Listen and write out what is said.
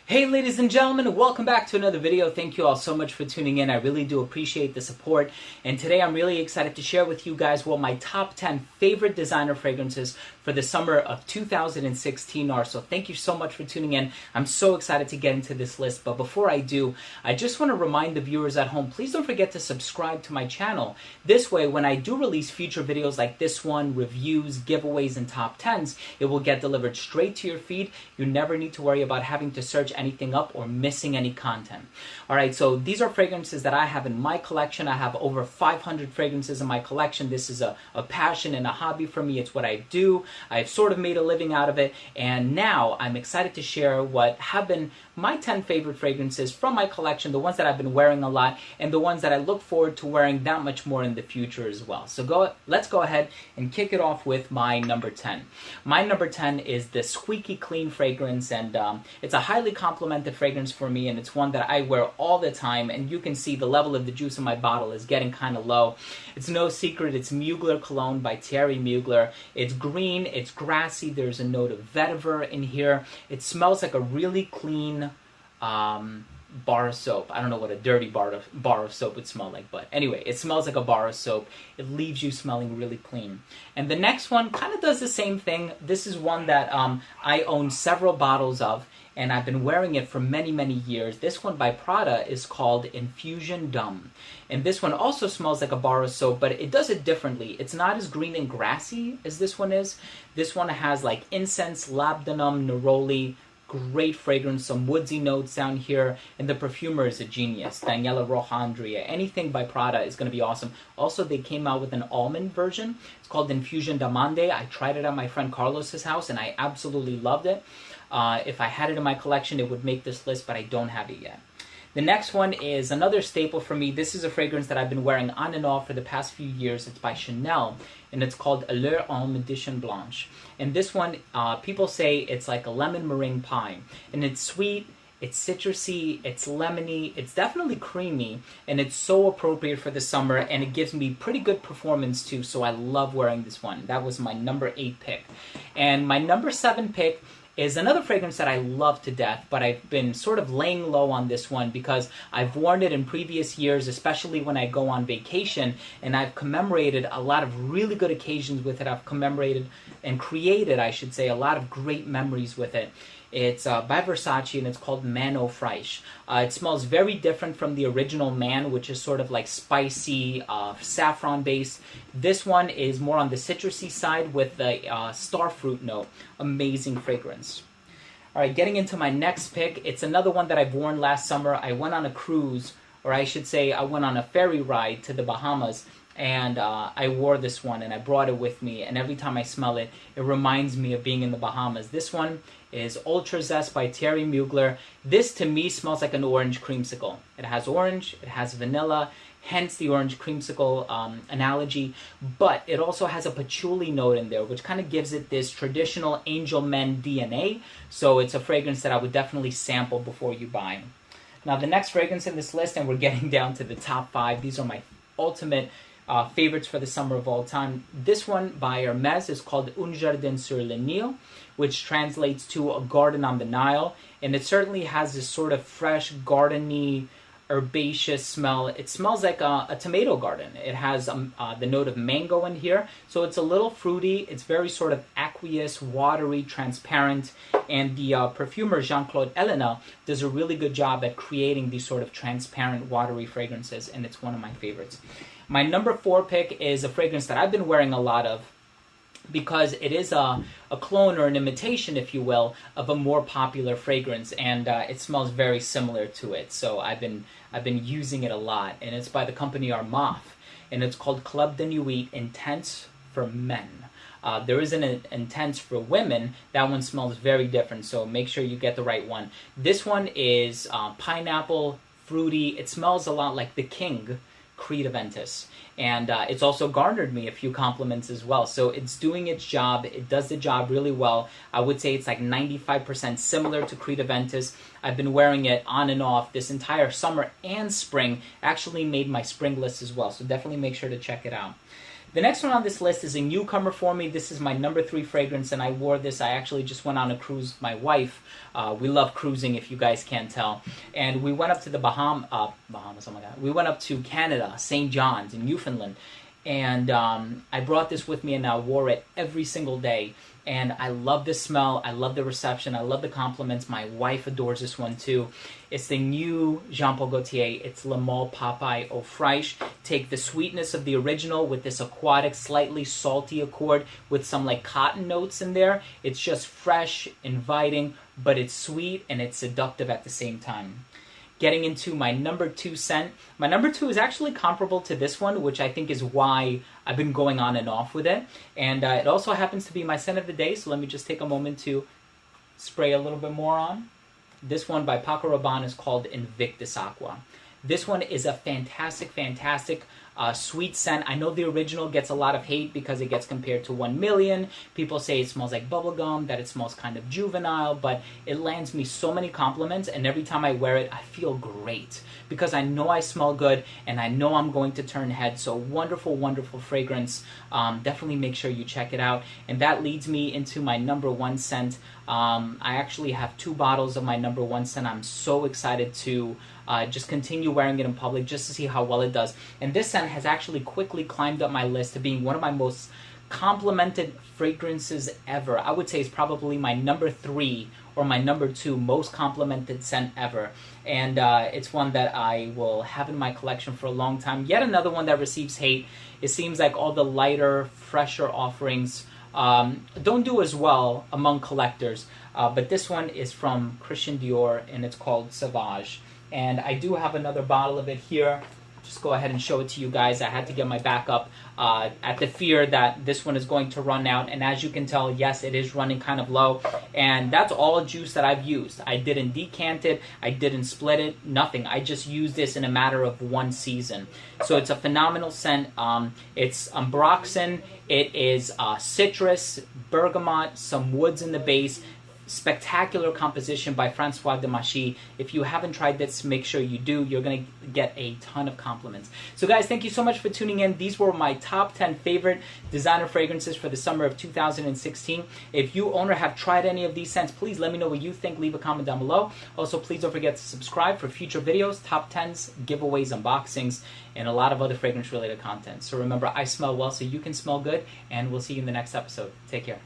Hey ladies and gentlemen, welcome back to another video. Thank you all so much for tuning in. I really do appreciate the support. And today I'm really excited to share with you guys what my top 10 favorite designer fragrances for the summer of 2016 are. So thank you so much for tuning in. I'm so excited to get into this list. But before I do, I just want to remind the viewers at home, please don't forget to subscribe to my channel. This way, when I do release future videos like this one, reviews, giveaways, and top 10s, it will get delivered straight to your feed. You never need to worry about having to search anything up or missing any content. Alright, so these are fragrances that I have in my collection. I have over 500 fragrances in my collection. This is a passion and a hobby for me. It's what I do. I've sort of made a living out of it, and now I'm excited to share what have been my 10 favorite fragrances from my collection, the ones that I've been wearing a lot, and the ones that I look forward to wearing that much more in the future as well. So let's go ahead and kick it off with my number 10. My number 10 is the Squeaky Clean fragrance, and it's a highly complimented fragrance for me, and it's one that I wear all the time, and you can see the level of the juice in my bottle is getting kind of low. It's no secret, it's Mugler Cologne by Thierry Mugler. It's green, it's grassy, there's a note of vetiver in here. It smells like a really clean bar of soap. I don't know what a dirty bar of soap would smell like, but anyway, it smells like a bar of soap. It leaves you smelling really clean. And the next one kind of does the same thing. This is one that I own several bottles of, and I've been wearing it for many, many years. This one by Prada is called Infusion D'Homme. And this one also smells like a bar of soap, but it does it differently. It's not as green and grassy as this one is. This one has like incense, labdanum, neroli, great fragrance, some woodsy notes down here, and the perfumer is a genius, Daniela Roja Andrea. Anything by Prada is going to be awesome. Also, they came out with an almond version. It's called Infusion d'Amande. I tried it at my friend Carlos's house, and I absolutely loved it. If I had it in my collection, it would make this list, but I don't have it yet. The next one is another staple for me. This is a fragrance that I've been wearing on and off for the past few years. It's by Chanel, and it's called Allure Homme Edition Blanche. And this one, people say it's like a lemon meringue pie. And it's sweet, it's citrusy, it's lemony, it's definitely creamy, and it's so appropriate for the summer, and it gives me pretty good performance too, so I love wearing this one. That was my number 8 pick. And my number 7 pick is another fragrance that I love to death, but I've been sort of laying low on this one because I've worn it in previous years, especially when I go on vacation, and I've commemorated a lot of really good occasions with it. I've commemorated and created, I should say, a lot of great memories with it. It's by Versace, and it's called Man Eau Fraîche. It smells very different from the original Man, which is sort of like spicy, saffron base. This one is more on the citrusy side with the starfruit note. Amazing fragrance. Alright, getting into my next pick, it's another one that I've worn last summer. I went on a cruise, or I should say I went on a ferry ride to the Bahamas, and I wore this one, and I brought it with me, and every time I smell it, it reminds me of being in the Bahamas. This one is Ultra Zest by Thierry Mugler. This, to me, smells like an orange creamsicle. It has orange, it has vanilla, hence the orange creamsicle analogy, but it also has a patchouli note in there, which kind of gives it this traditional Angel Men DNA, so it's a fragrance that I would definitely sample before you buy. Now, the next fragrance in this list, and we're getting down to the top 5, these are my ultimate favorites for the summer of all time. This one by Hermes is called Un Jardin sur le Nil, which translates to a garden on the Nile, and it certainly has this sort of fresh, gardeny, herbaceous smell. It smells like a tomato garden. It has the note of mango in here, so it's a little fruity. It's very sort of aqueous, watery, transparent, and the perfumer Jean-Claude Elena does a really good job at creating these sort of transparent, watery fragrances, and it's one of my favorites. My number 4 pick is a fragrance that I've been wearing a lot of because it is a clone or an imitation, if you will, of a more popular fragrance, and it smells very similar to it. So I've been using it a lot, and it's by the company Armaf, and it's called Club de Nuit Intense for Men. There is an Intense for women. That one smells very different, so make sure you get the right one. This one is pineapple, fruity. It smells a lot like the King Creed Aventus, and it's also garnered me a few compliments as well, so it's doing its job. It does the job really well. I would say it's like 95% similar to Creed Aventus. I've been wearing it on and off this entire summer and spring. Actually made my spring list as well, so definitely make sure to check it out. The next one on this list is a newcomer for me. This is my number 3 fragrance, and I wore this. I actually just went on a cruise with my wife. We love cruising, if you guys can't tell. And we went up to the Bahamas, oh my God. We went up to Canada, St. John's in Newfoundland. And I brought this with me, and I wore it every single day. And I love the smell. I love the reception. I love the compliments. My wife adores this one too. It's the new Jean Paul Gaultier. It's Le Male Popeye Eau Fraiche. Take the sweetness of the original with this aquatic, slightly salty accord with some like cotton notes in there. It's just fresh, inviting, but it's sweet and it's seductive at the same time. Getting into my number 2 scent. My number 2 is actually comparable to this one, which I think is why I've been going on and off with it. And it also happens to be my scent of the day, so let me just take a moment to spray a little bit more on. This one by Paco Rabanne is called Invictus Aqua. This one is a fantastic, fantastic sweet scent. I know the original gets a lot of hate because it gets compared to 1 Million. People say it smells like bubblegum, that it smells kind of juvenile, but it lands me so many compliments, and every time I wear it, I feel great because I know I smell good and I know I'm going to turn heads. So wonderful, wonderful fragrance. Definitely make sure you check it out. And that leads me into my number 1 scent. I actually have 2 bottles of my number 1 scent. I'm so excited to just continue wearing it in public just to see how well it does. And this scent has actually quickly climbed up my list to being one of my most complimented fragrances ever. I would say it's probably my number 3 or my number 2 most complimented scent ever. And it's one that I will have in my collection for a long time. Yet another one that receives hate. It seems like all the lighter, fresher offerings don't do as well among collectors. But this one is from Christian Dior, and it's called Sauvage. And I do have another bottle of it here. Just go ahead and show it to you guys. I had to get my backup at the fear that this one is going to run out. And as you can tell, yes, it is running kind of low. And that's all juice that I've used. I didn't decant it. I didn't split it. Nothing. I just used this in a matter of 1 season. So it's a phenomenal scent. It's ambroxan. It is citrus, bergamot, some woods in the base. Spectacular composition by Francois de Machy. If you haven't tried this, make sure you do. You're going to get a ton of compliments. So guys, thank you so much for tuning in. These were my top 10 favorite designer fragrances for the summer of 2016. If you own or have tried any of these scents, please let me know what you think. Leave a comment down below. Also, please don't forget to subscribe for future videos, top 10s, giveaways, unboxings, and a lot of other fragrance related content. So remember, I smell well so you can smell good, and we'll see you in the next episode. Take care.